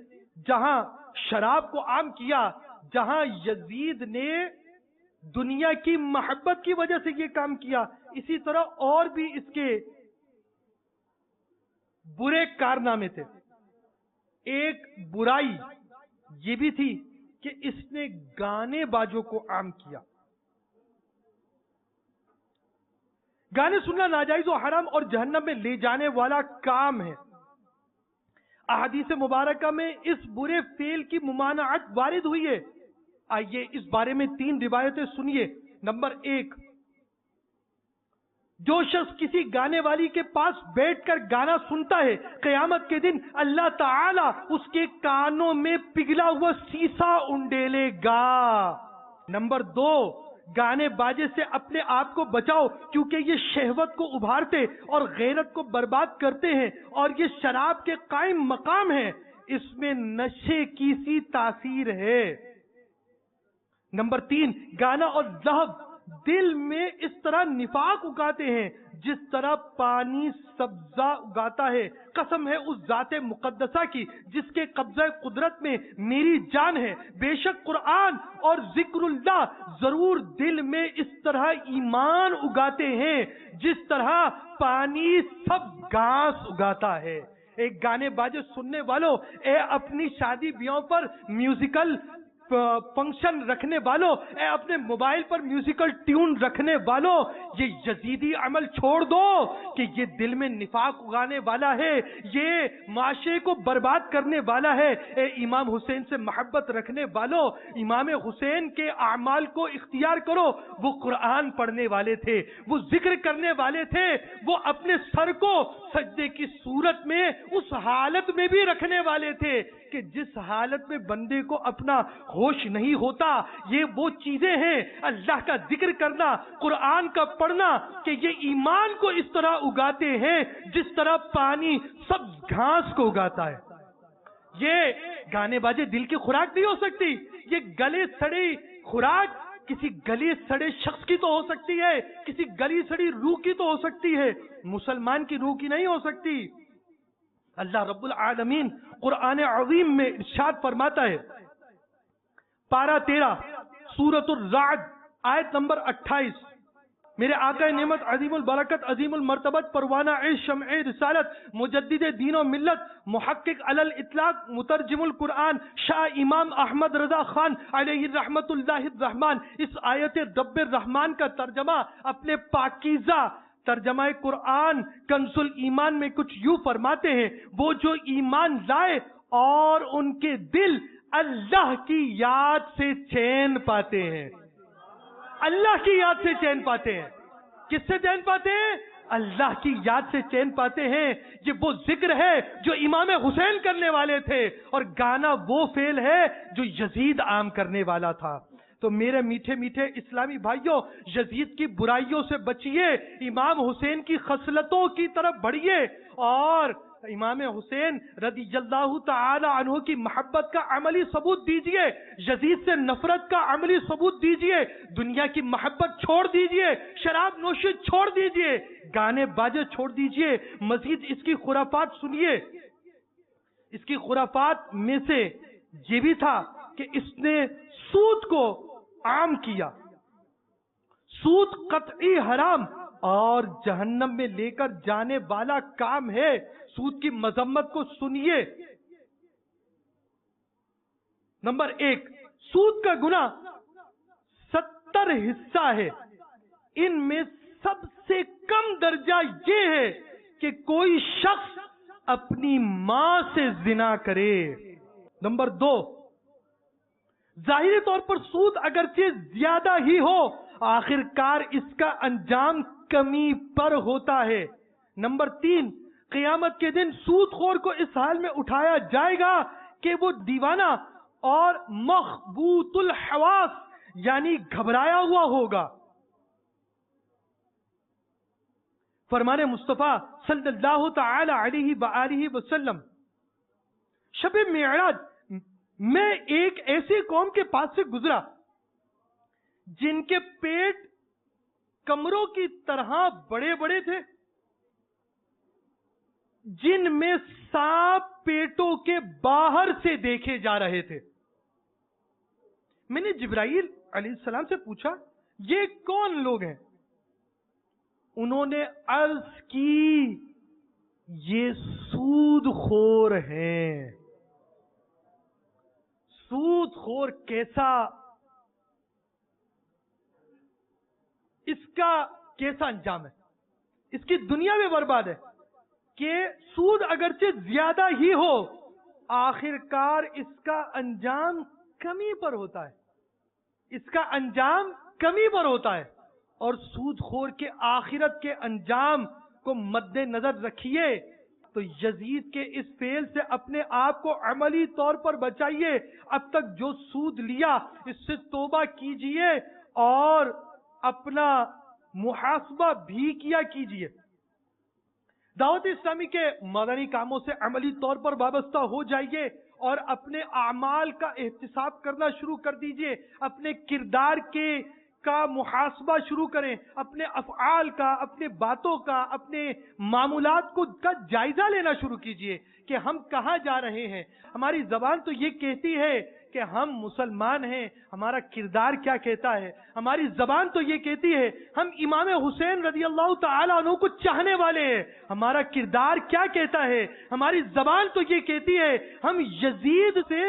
جہاں شراب کو عام کیا، جہاں یزید نے دنیا کی محبت کی وجہ سے یہ کام کیا، اسی طرح اور بھی اس کے برے کارنامے تھے۔ ایک برائی یہ بھی تھی کہ اس نے گانے باجوں کو عام کیا۔ گانے سننا ناجائز و حرام اور جہنم میں لے جانے والا کام ہے۔ احادیث مبارکہ میں اس برے فعل کی ممانعت وارد ہوئی ہے۔ آئیے اس بارے میں 3 روایتیں سنیے۔ نمبر 1، جو شخص کسی گانے والی کے پاس بیٹھ کر گانا سنتا ہے، قیامت کے دن اللہ تعالی اس کے کانوں میں پگھلا ہوا سیسا انڈیلے گا۔ نمبر 2، گانے باجے سے اپنے آپ کو بچاؤ، کیونکہ یہ شہوت کو ابھارتے اور غیرت کو برباد کرتے ہیں، اور یہ شراب کے قائم مقام ہے، اس میں نشے کی سی تاثیر ہے۔ نمبر 3، گانا اور لہو دل میں اس طرح نفاق اگاتے ہیں جس طرح پانی سبزہ اگاتا ہے۔ قسم ہے اس ذات مقدسہ کی جس کے قبضہ قدرت میں میری جان ہے، بے شک قرآن اور ذکر اللہ ضرور دل میں اس طرح ایمان اگاتے ہیں جس طرح پانی سب گھاس اگاتا ہے۔ ایک گانے باجے سننے والوں، اے اپنی شادی بیاہوں پر میوزیکل فنکشن رکھنے والوں، اے اپنے موبائل پر میوزیکل ٹیون رکھنے والوں، یہ یزیدی عمل چھوڑ دو کہ یہ دل میں نفاق اگانے والا ہے، یہ معاشرے کو برباد کرنے والا ہے۔ اے امام حسین سے محبت رکھنے والوں، امام حسین کے اعمال کو اختیار کرو۔ وہ قرآن پڑھنے والے تھے، وہ ذکر کرنے والے تھے، وہ اپنے سر کو سجدے کی صورت میں اس حالت میں بھی رکھنے والے تھے کہ جس حالت میں بندے کو اپنا ہوش نہیں ہوتا۔ یہ وہ چیزیں ہیں، اللہ کا ذکر کرنا، قرآن کا پڑھنا، کہ یہ ایمان کو اس طرح اگاتے ہیں جس طرح پانی سب گھاس کو اگاتا ہے۔ یہ گانے باجے دل کی خوراک نہیں ہو سکتی، یہ گلے سڑی خوراک کسی گلی سڑے شخص کی تو ہو سکتی ہے، کسی گلی سڑی روح کی تو ہو سکتی ہے، مسلمان کی روح کی نہیں ہو سکتی۔ اللہ رب العالمین قرآن عظیم میں ارشاد فرماتا ہے، پارہ 13 سورۃ الرعد آیت نمبر 28، میرے آقا نعمت عظیم البرکت عظیم المرتبت پروانہ شمع رسالت مجدد دین و ملت محقق علی الاطلاق مترجم القرآن شاہ امام احمد رضا خان علیہ رحمت اللہ الرحمن اس آیت رب الرحمن کا ترجمہ اپنے پاکیزہ ترجمہ قرآن کنز الایمان میں کچھ یوں فرماتے ہیں، وہ جو ایمان لائے اور ان کے دل اللہ کی یاد سے چین پاتے ہیں، اللہ کی یاد سے چین پاتے ہیں۔ کس سے چین پاتے ہیں؟ اللہ کی یاد سے چین پاتے ہیں۔ یہ وہ ذکر ہے جو امام حسین کرنے والے تھے، اور گانا وہ فعل ہے جو یزید عام کرنے والا تھا۔ تو میرے میٹھے میٹھے اسلامی بھائیوں، یزید کی برائیوں سے بچیے، امام حسین کی خصلتوں کی طرف بڑھیے، اور امام حسین رضی اللہ تعالی عنہ کی محبت کا عملی ثبوت دیجئے، یزید سے نفرت کا عملی ثبوت دیجئے، دنیا کی محبت چھوڑ دیجئے، شراب نوشی چھوڑ دیجئے، گانے باجے چھوڑ دیجئے، مزید اس کی خرافات سنیے۔ اس کی خرافات میں سے یہ بھی تھا کہ اس نے سود کو عام کیا، سود قطعی حرام اور جہنم میں لے کر جانے والا کام ہے۔ سود کی مذمت کو سنیے۔ نمبر 1، سود کا گناہ 70 حصہ ہے، ان میں سب سے کم درجہ یہ ہے کہ کوئی شخص اپنی ماں سے زنا کرے۔ نمبر 2، ظاہری طور پر سود اگرچہ زیادہ ہی ہو، آخر کار اس کا انجام کمی پر ہوتا ہے۔ نمبر 3، قیامت کے دن سود خور کو اس حال میں اٹھایا جائے گا کہ وہ دیوانہ اور مخبوط الحواس یعنی گھبرایا ہوا ہوگا۔ فرمان مصطفیٰ صلی اللہ تعالی علیہ وآلہ وسلم، شب معراج میں ایک ایسی قوم کے پاس سے گزرا جن کے پیٹ کمروں کی طرح بڑے بڑے تھے، جن میں سانپ پیٹوں کے باہر سے دیکھے جا رہے تھے۔ میں نے جبرائیل علیہ السلام سے پوچھا، یہ کون لوگ ہیں؟ انہوں نے عرض کی، یہ سود خور ہیں۔ سود خور کیسا، اس کا کیسا انجام ہے؟ اس کی دنیا میں برباد ہے کہ سود اگرچہ زیادہ ہی ہو، آخر کار اس کا انجام کمی پر ہوتا ہے، اس کا انجام کمی پر ہوتا ہے۔ اور سود خور کے آخرت کے انجام کو مد نظر رکھیے تو یزید کے اس فعل سے اپنے آپ کو عملی طور پر بچائیے۔ اب تک جو سود لیا اس سے توبہ کیجئے اور اپنا محاسبہ بھی کیا کیجئے۔ دعوت اسلامی کے مدنی کاموں سے عملی طور پر وابستہ ہو جائیے اور اپنے اعمال کا احتساب کرنا شروع کر دیجئے، اپنے کردار کا محاسبہ شروع کریں، اپنے افعال کا، اپنے باتوں کا، اپنے معمولات کا جائزہ لینا شروع کیجئے کہ ہم کہاں جا رہے ہیں۔ ہماری زبان تو یہ کہتی ہے کہ ہم مسلمان ہیں، ہمارا کردار کیا کہتا ہے؟ ہماری زبان تو یہ کہتی ہے ہم امام حسین رضی اللہ تعالیٰ عنہ کو چاہنے والے ہیں، ہمارا کردار کیا کہتا ہے؟ ہماری زبان تو یہ کہتی ہے ہم یزید سے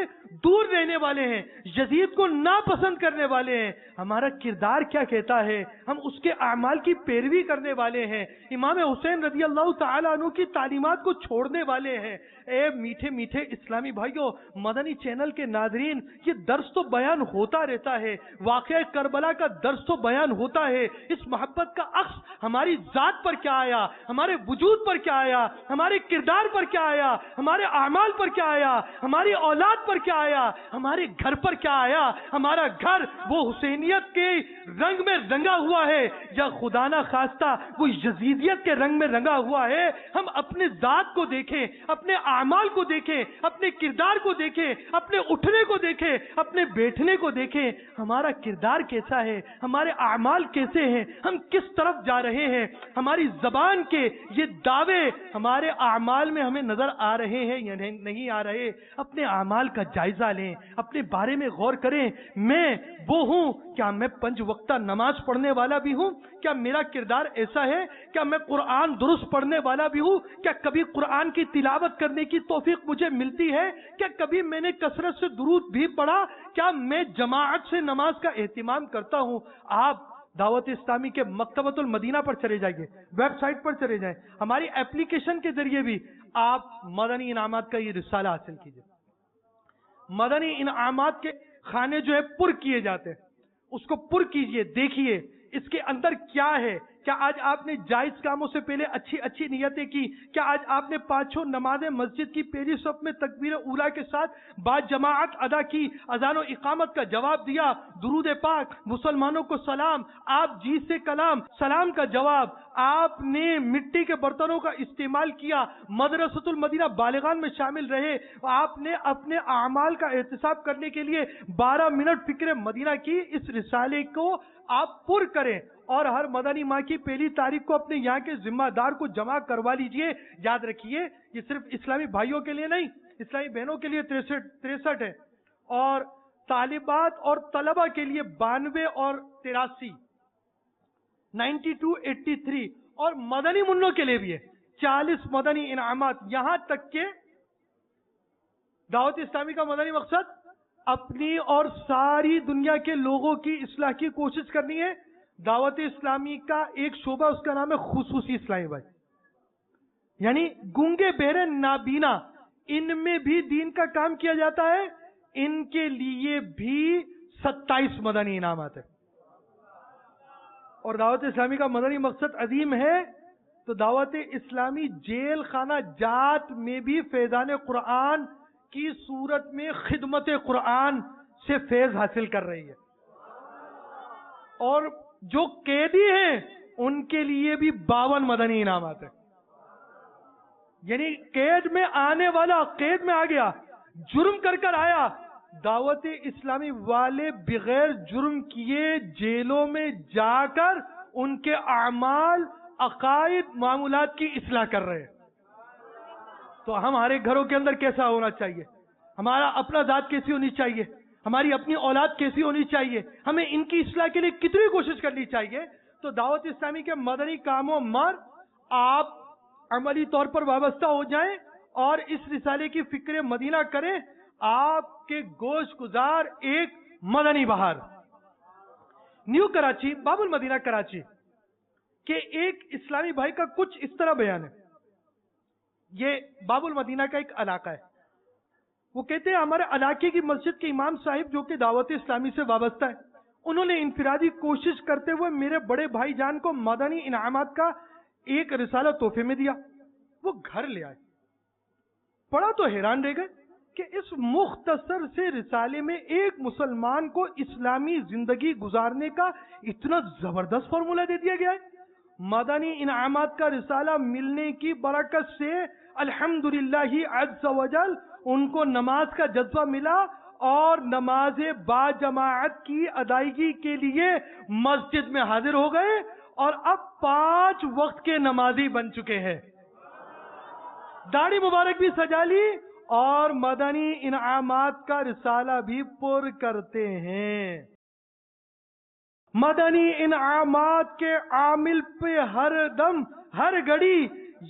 دور رہنے والے ہیں، یزید کو ناپسند کرنے والے ہیں، ہمارا کردار کیا کہتا ہے؟ ہم اس کے اعمال کی پیروی کرنے والے ہیں، امام حسین رضی اللہ تعالیٰ عنہ کی تعلیمات کو چھوڑنے والے ہیں۔ اے میٹھے میٹھے اسلامی بھائیوں، مدنی چینل کے ناظرین، یہ درس تو بیان ہوتا رہتا ہے، واقعہ کربلا کا درس تو بیان ہوتا ہے، اس محبت کا عکس ہماری ذات پر کیا آیا، ہمارے وجود پر کیا آیا، ہمارے کردار پر کیا آیا، ہمارے اعمال پر کیا آیا، ہماری اولاد پر کیا آیا، ہمارے گھر پر کیا آیا۔ ہمارا گھر وہ حسینیت کے رنگ میں رنگا ہوا ہے یا خدا نہ خواستہ وہ یزیدیت کے رنگ میں رنگا ہوا ہے؟ ہم اپنے ذات کو دیکھیں، اپنے اعمال کو دیکھیں، اپنے کردار کو دیکھیں، اپنے اٹھنے کو دیکھیں، اپنے بیٹھنے کو دیکھیں، ہمارا کردار کیسا ہے، ہمارے اعمال کیسے ہیں، ہم کس طرف جا رہے ہیں۔ ہماری زبان کے یہ دعوے ہمارے اعمال میں ہمیں نظر آ رہے ہیں یا نہیں آ رہے؟ اپنے اعمال کا جائزہ لیں، اپنے بارے میں غور کریں۔ میں وہ ہوں، کیا میں 5 وقتہ نماز پڑھنے والا بھی ہوں؟ کیا میرا کردار ایسا ہے؟ کیا میں قرآن درست پڑھنے والا بھی ہوں؟ کیا کبھی قرآن کی تلاوت کرنے کی توفیق مجھے ملتی ہے؟ کیا کبھی میں نے کثرت سے درود بھی پڑھا؟ کیا میں جماعت سے نماز کا اہتمام کرتا ہوں؟ آپ دعوت اسلامی کے مکتبۃ المدینہ پر چلے جائیے، ویب سائٹ پر چلے جائیں، ہماری اپلیکیشن کے ذریعے بھی آپ مدنی انعامات کا یہ رسالہ حاصل کیجیے۔ مدنی انعامات کے خانے جو ہے پر کیے جاتے ہیں، اس کو پر کیجئے، دیکھیے اس کے اندر کیا ہے۔ کیا آج آپ نے جائز کاموں سے پہلے اچھی نیتیں کی؟ کیا آج آپ نے 5 نمازیں مسجد کی پہلی صف میں تکبیر اولیٰ کے ساتھ با جماعت ادا کی، اذان و اقامت کا جواب دیا، درود پاک، مسلمانوں کو سلام، آپ جی سے کلام، سلام کا جواب، آپ نے مٹی کے برتنوں کا استعمال کیا، مدرسۃ المدینہ بالغان میں شامل رہے، آپ نے اپنے اعمال کا احتساب کرنے کے لیے 12 منٹ فکر مدینہ کی۔ اس رسالے کو آپ پر کریں اور ہر مدنی ماہ کی پہلی تاریخ کو اپنے یہاں کے ذمہ دار کو جمع کروا لیجئے۔ یاد رکھیے یہ صرف اسلامی بھائیوں کے لیے نہیں، اسلامی بہنوں کے لیے 63 ہے، اور طالبات اور طلبہ کے لیے 92 اور 83 92 83، اور مدنی منوں کے لیے بھی ہے 40 مدنی انعامات۔ یہاں تک کہ دعوت اسلامی کا مدنی مقصد اپنی اور ساری دنیا کے لوگوں کی اصلاح کی کوشش کرنی ہے۔ دعوت اسلامی کا ایک شعبہ، اس کا نام ہے خصوصی اسلامی بھائی، یعنی گونگے بہرے نابینا، ان میں بھی دین کا کام کیا جاتا ہے، ان کے لیے بھی 27 مدنی انعامات ہیں۔ اور دعوت اسلامی کا مدنی مقصد عظیم ہے، تو دعوت اسلامی جیل خانہ جات میں بھی فیضان قرآن کی صورت میں خدمت قرآن سے فیض حاصل کر رہی ہے، اور جو قیدی ہیں ان کے لیے بھی 52 مدنی انعامات ہیں۔ یعنی قید میں آنے والا قید میں آ گیا، جرم کر آیا، دعوت اسلامی والے بغیر جرم کیے جیلوں میں جا کر ان کے اعمال، عقائد، معمولات کی اصلاح کر رہے ہیں۔ تو ہمارے گھروں کے اندر کیسا ہونا چاہیے؟ ہمارا اپنا ذات کیسی ہونی چاہیے؟ ہماری اپنی اولاد کیسی ہونی چاہیے؟ ہمیں ان کی اصلاح کے لیے کتنی کوشش کرنی چاہیے؟ تو دعوت اسلامی کے مدنی کاموں مر آپ عملی طور پر وابستہ ہو جائیں اور اس رسالے کی فکر مدینہ کریں۔ آپ کے گوش گزار ایک مدنی بہار، نیو کراچی، باب المدینہ کراچی کہ ایک اسلامی بھائی کا کچھ اس طرح بیان ہے۔ یہ باب المدینہ کا ایک علاقہ ہے، وہ کہتے ہیں ہمارے علاقے کی مسجد کے امام صاحب جو کہ دعوت اسلامی سے وابستہ ہے، انہوں نے انفرادی کوشش کرتے ہوئے میرے بڑے بھائی جان کو مدنی انعامات کا ایک رسالہ تحفے میں دیا۔ وہ گھر لے آئے، پڑھا تو حیران رہ گئے کہ اس مختصر سے رسالے میں ایک مسلمان کو اسلامی زندگی گزارنے کا اتنا زبردست فارمولہ دے دیا گیا ہے۔ مدنی انعامات کا رسالہ ملنے کی برکت سے الحمدللہ عز و جل ان کو نماز کا جذبہ ملا اور نماز با جماعت کی ادائیگی کے لیے مسجد میں حاضر ہو گئے اور اب 5 وقت کے نمازی بن چکے ہیں. داڑھی مبارک بھی سجا لی اور مدنی انعامات کا رسالہ بھی پر کرتے ہیں. مدنی انعامات کے عامل پہ ہر دم ہر گھڑی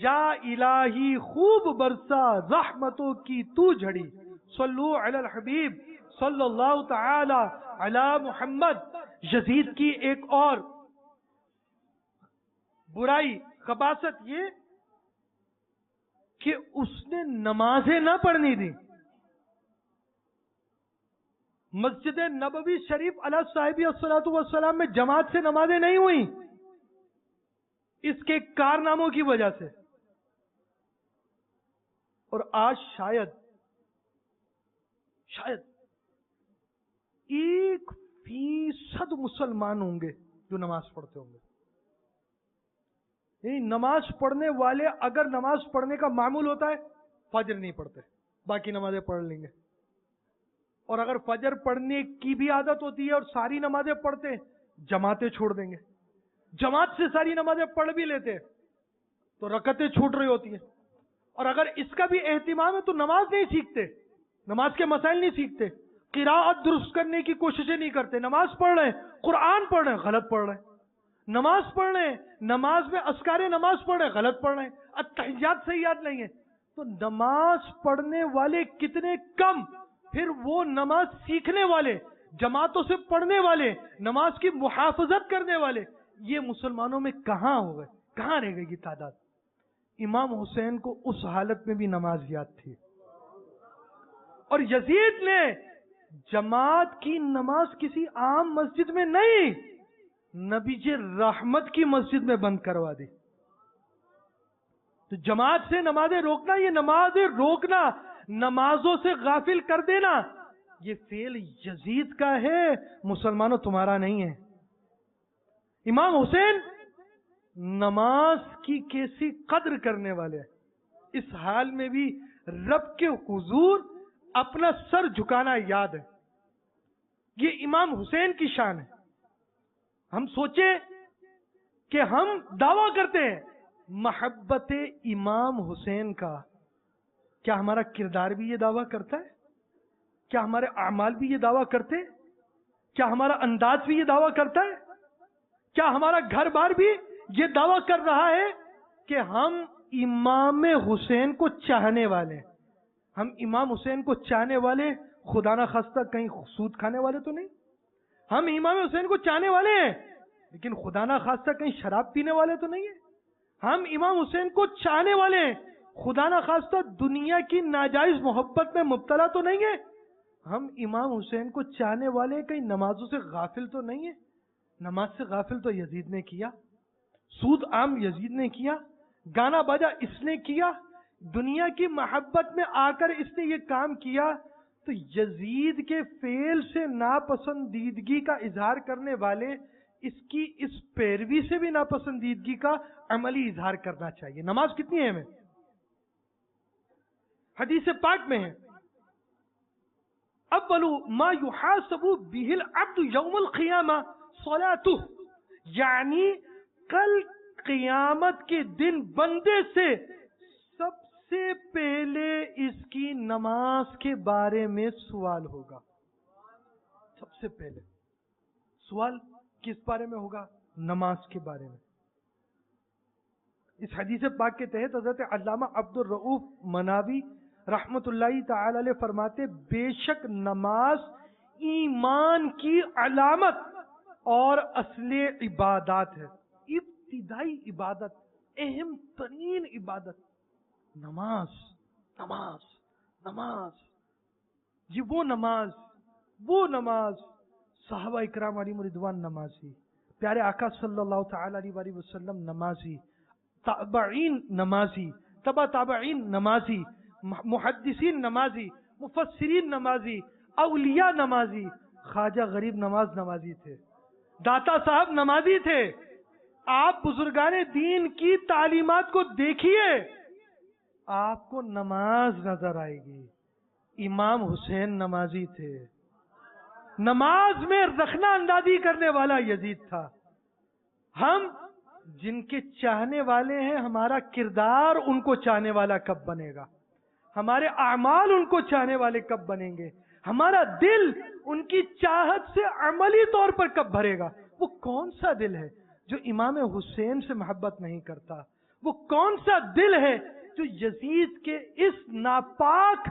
یا الہی خوب برسا رحمتوں کی تو جھڑی. صلو علی الحبیب صلی اللہ تعالی علی محمد. یزید کی ایک اور برائی خباثت یہ کہ اس نے نمازیں نہ پڑھنی تھی. مسجد نبوی شریف علیہ صاحب الصلوۃ والسلام میں جماعت سے نمازیں نہیں ہوئی اس کے کارناموں کی وجہ سے. اور آج شاید 1% مسلمان ہوں گے جو نماز پڑھتے ہوں گے. یعنی نماز پڑھنے والے اگر نماز پڑھنے کا معمول ہوتا ہے فجر نہیں پڑھتے، باقی نمازیں پڑھ لیں گے. اور اگر فجر پڑھنے کی بھی عادت ہوتی ہے اور ساری نمازیں پڑھتے ہیں جماعتیں چھوڑ دیں گے. جماعت سے ساری نمازیں پڑھ بھی لیتے ہیں تو رکعتیں چھوٹ رہی ہوتی ہیں. اور اگر اس کا بھی اہتمام ہے تو نماز نہیں سیکھتے، نماز کے مسائل نہیں سیکھتے، قراءت درست کرنے کی کوششیں نہیں کرتے. نماز پڑھ رہے ہیں، قرآن پڑھ رہے ہیں، غلط پڑھ رہے ہیں. نماز پڑھ رہے ہیں، نماز میں اذکار نماز پڑھ رہے ہیں، غلط پڑھ رہے ہیں. التحیات سے یاد نہیں ہے. تو نماز پڑھنے والے کتنے کم، پھر وہ نماز سیکھنے والے، جماعتوں سے پڑھنے والے، نماز کی محافظت کرنے والے، یہ مسلمانوں میں کہاں ہو گئے، کہاں رہ گئی یہ تعداد. امام حسین کو اس حالت میں بھی نماز یاد تھی. اور یزید نے جماعت کی نماز کسی عام مسجد میں نہیں، نبی رحمت کی مسجد میں بند کروا دی. تو جماعت سے نمازیں روکنا، یہ نمازیں روکنا، نمازوں سے غافل کر دینا، یہ فعل یزید کا ہے، مسلمانوں تمہارا نہیں ہے. امام حسین نماز کی کیسی قدر کرنے والے، اس حال میں بھی رب کے حضور اپنا سر جھکانا یاد ہے. یہ امام حسین کی شان ہے. ہم سوچیں کہ ہم دعویٰ کرتے ہیں محبت امام حسین کا، کیا ہمارا کردار بھی یہ دعویٰ کرتا ہے؟ کیا ہمارے اعمال بھی یہ دعویٰ کرتے ہیں؟ کیا ہمارا انداز بھی یہ دعویٰ کرتا ہے؟ کیا ہمارا گھر بار بھی یہ دعویٰ کر رہا ہے کہ ہم امام حسین کو چاہنے والے ہیں؟ ہم امام حسین کو چاہنے والے خدا نہ خواستہ کہیں سود کھانے والے تو نہیں. ہم امام حسین کو چاہنے والے ہیں لیکن خدا نہ خواستہ کہیں شراب پینے والے تو نہیں ہیں. ہم امام حسین کو چاہنے والے ہیں، خدا نہ خواستہ دنیا کی ناجائز محبت میں مبتلا تو نہیں ہے. ہم امام حسین کو چاہنے والے کہیں نمازوں سے غافل تو نہیں ہے. نماز سے غافل تو یزید نے کیا، سود عام یزید نے کیا، گانا باجا اس نے کیا، دنیا کی محبت میں آ کر اس نے یہ کام کیا. تو یزید کے فعل سے ناپسندیدگی کا اظہار کرنے والے اس کی اس پیروی سے بھی ناپسندیدگی کا عملی اظہار کرنا چاہیے. نماز کتنی اہم ہے؟ حدیث پاک میں ہے اول ما یحاسب به العبد یوم القیامہ صلاته، یعنی کل قیامت کے دن بندے سے سب سے پہلے اس کی نماز کے بارے میں سوال ہوگا. سب سے پہلے سوال کس بارے میں ہوگا؟ نماز کے بارے میں. اس حدیث پاک کے تحت حضرت علامہ عبد الرؤف مناوی رحمت اللہ تعالی علیہ فرماتے بے شک نماز ایمان کی علامت اور اصل عبادات ہے. ابتدائی عبادت، اہم ترین عبادت نماز. نماز نماز یہ وہ نماز صحابہ اکرام علیہم رضوان نمازی، پیارے آقا صلی اللہ تعالی علیہ وسلم نمازی، تابعین نمازی، تبع تابعین نمازی، محدثین نمازی، مفسرین نمازی، اولیاء نمازی، خواجہ غریب نمازی تھے، داتا صاحب نمازی تھے. آپ بزرگان دین کی تعلیمات کو دیکھیے، آپ کو نماز نظر آئے گی. امام حسین نمازی تھے، نماز میں رخنہ اندازی کرنے والا یزید تھا۔ ہم جن کے چاہنے والے ہیں، ہمارا کردار ان کو چاہنے والا کب بنے گا؟ ہمارے اعمال ان کو چاہنے والے کب بنیں گے؟ ہمارا دل ان کی چاہت سے عملی طور پر کب بھرے گا؟ وہ کون سا دل ہے جو امام حسین سے محبت نہیں کرتا؟ وہ کون سا دل ہے جو یزید کے اس ناپاک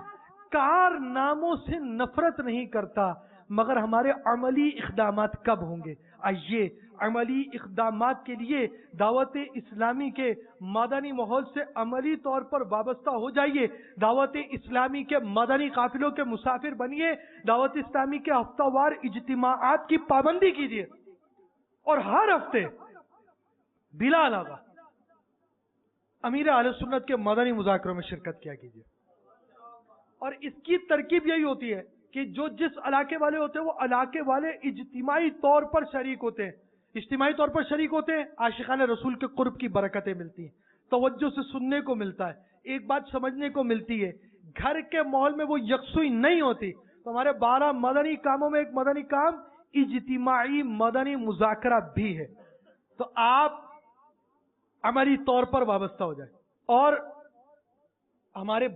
کارناموں سے نفرت نہیں کرتا؟ مگر ہمارے عملی اقدامات کب ہوں گے؟ آئیے عملی اقدامات کے لیے دعوت اسلامی کے مدنی ماحول سے عملی طور پر وابستہ ہو جائیے، دعوت اسلامی کے مدنی قافلوں کے مسافر بنیے، دعوت اسلامی کے ہفتہ وار اجتماعات کی پابندی کیجیے، اور ہر ہفتے بلا علاوہ امیر اہل سنت کے مدنی مذاکروں میں شرکت کیا کیجیے۔ اور اس کی ترکیب یہی ہوتی ہے کہ جو جس علاقے والے ہوتے ہیں وہ علاقے والے اجتماعی طور پر شریک ہوتے ہیں، اجتماعی طور پر شریک ہوتے ہیں، عاشقان رسول کے قرب کی برکتیں ملتی ہیں، توجہ سے سننے کو ملتا ہے، ایک بات سمجھنے کو ملتی ہے، گھر کے ماحول میں وہ یکسوئی نہیں ہوتی۔ تو ہمارے 12 مدنی کاموں میں ایک مدنی کام اجتماعی مدنی مذاکرہ بھی ہے، تو آپ عملی طور پر وابستہ ہو جائیں، اور ہمارے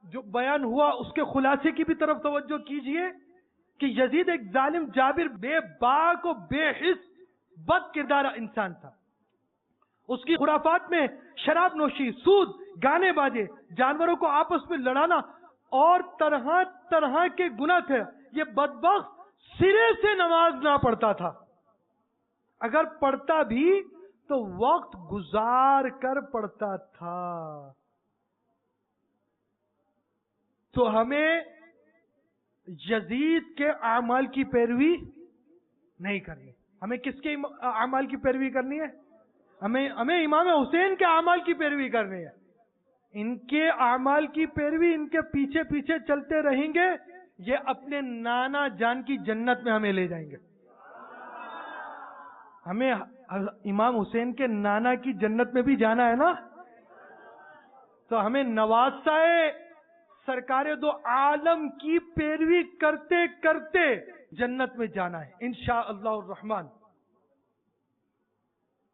جو بیان ہوا اس کے خلاصے کی بھی طرف توجہ کیجئے کہ یزید ایک ظالم جابر بے باک و بے حس بد کردار انسان تھا۔ اس کی خرافات میں شراب نوشی، سود، گانے باجے، جانوروں کو آپس میں لڑانا اور طرح طرح کے گناہ تھے۔ یہ بدبخت سرے سے نماز نہ پڑھتا تھا، اگر پڑھتا بھی تو وقت گزار کر پڑھتا تھا۔ تو ہمیں یزید کے اعمال کی پیروی نہیں کرنی، ہمیں کس کے اعمال کی پیروی کرنی ہے؟ ہمیں امام حسین کے اعمال کی پیروی کرنی ہے۔ ان کے اعمال کی پیروی، ان کے پیچھے پیچھے چلتے رہیں گے، یہ اپنے نانا جان کی جنت میں ہمیں لے جائیں گے۔ ہمیں امام حسین کے نانا کی جنت میں بھی جانا ہے نا، تو ہمیں نواسائے سرکار دو عالم کی پیروی کرتے کرتے جنت میں جانا ہے انشاءاللہ الرحمن۔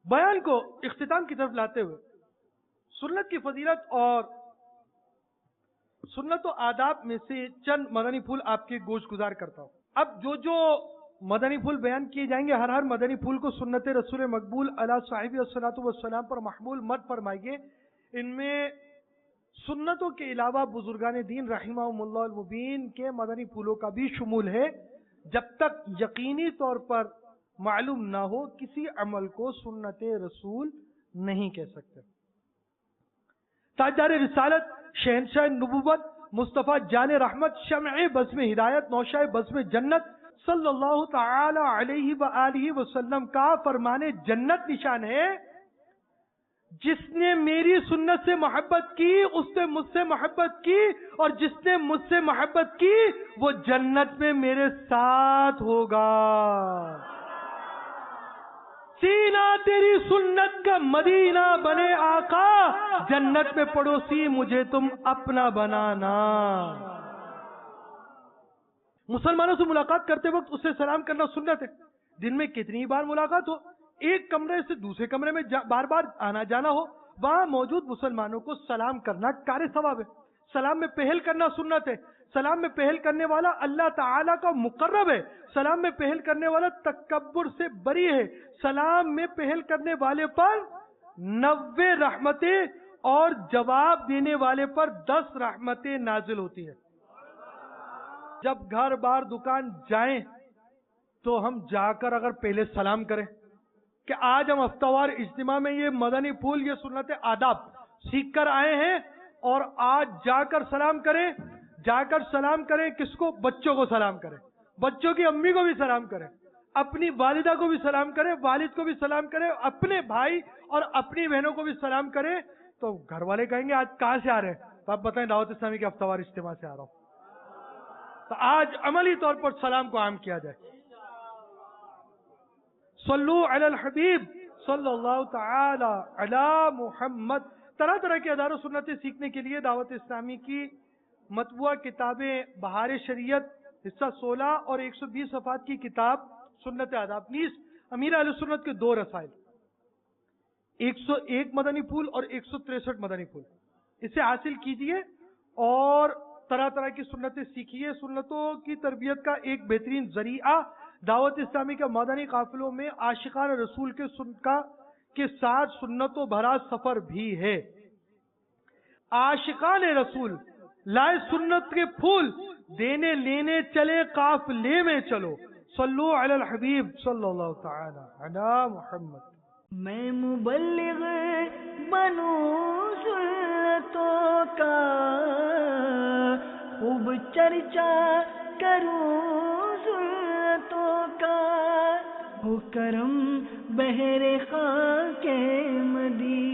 بیان کو اختتام کی طرف لاتے ہوئے سنت کی فضیلت اور سنت و آداب میں سے چند مدنی پھول آپ کے گوش گزار کرتا ہوں۔ اب جو مدنی پھول بیان کیے جائیں گے، ہر مدنی پھول کو سنت رسول مقبول علی صاحب الصلاۃ والسلام پر محمول مت فرمائیے۔ ان میں سنتوں کے علاوہ بزرگان دین رحمہم اللہ المبین کے مدنی پھولوں کا بھی شمول ہے۔ جب تک یقینی طور پر معلوم نہ ہو، کسی عمل کو سنت رسول نہیں کہہ سکتے۔ تاجدار رسالت، شہنشاہ نبوت، مصطفیٰ جان رحمت، شمع بزم ہدایت، نوشہ بزم جنت صلی اللہ تعالی علیہ وآلہ وسلم کا فرمان جنت نشان ہے، جس نے میری سنت سے محبت کی اس نے مجھ سے محبت کی، اور جس نے مجھ سے محبت کی وہ جنت میں میرے ساتھ ہوگا۔ سینہ تیری سنت کا مدینہ بنے آقا، جنت میں پڑوسی مجھے تم اپنا بنانا۔ مسلمانوں سے ملاقات کرتے وقت اسے سلام کرنا سنت ہے۔ دن میں کتنی بار ملاقات ہو، ایک کمرے سے دوسرے کمرے میں بار بار آنا جانا ہو، وہاں موجود مسلمانوں کو سلام کرنا کار ثواب ہے۔ سلام میں پہل کرنا سنت ہے۔ سلام میں پہل کرنے والا اللہ تعالیٰ کا مقرب ہے۔ سلام میں پہل کرنے والا تکبر سے بری ہے۔ سلام میں پہل کرنے والے پر 90 رحمتیں اور جواب دینے والے پر 10 رحمتیں نازل ہوتی ہیں۔ جب گھر بار دکان جائیں تو ہم جا کر اگر پہلے سلام کریں کہ آج ہم ہفتہ وار اجتماع میں یہ مدنی پھول، یہ سنت آداب سیکھ کر آئے ہیں، اور آج جا کر سلام کریں۔ جا کر سلام کریں کس کو؟ بچوں کو سلام کریں، بچوں کی امی کو بھی سلام کریں، اپنی والدہ کو بھی سلام کریں، والد کو بھی سلام کریں، اپنے بھائی اور اپنی بہنوں کو بھی سلام کریں۔ تو گھر والے کہیں گے آج کہاں سے آ رہے ہیں؟ تو آپ بتائیں دعوت اسلامی کے ہفتہ وار اجتماع سے آ رہا ہوں۔ تو آج عملی طور پر سلام کو عام کیا جائے۔ صلو علی الحبیب صلی اللہ تعالی علی محمد۔ طرح طرح کے اداروں سنتیں سیکھنے کے لیے دعوت اسلامی کی مطبوعہ کتابیں بہار شریعت حصہ 16 اور 120 صفحات کی کتاب سنت آداب، نیز امیر اہل سنت کے 2 رسائل، 101 مدنی پھول اور 163 مدنی پھول، اسے حاصل کیجئے اور طرح طرح کی سنتیں سیکھیے۔ سنتوں کی تربیت کا ایک بہترین ذریعہ دعوت اسلامی کے مدنی قافلوں میں عاشقان رسول کے ساتھ سنتوں بھرا سفر بھی ہے۔ عاشقان رسول لائے سنت کے پھول، دینے لینے چلے قافلے میں چلو، صلو علی الحبیب صلی اللہ تعالی علی محمد۔ میں مبلغ بنوں سنتوں کا، خوب چرچا کروں سنتوں کا، ہو کرم بہر خاک مدینہ۔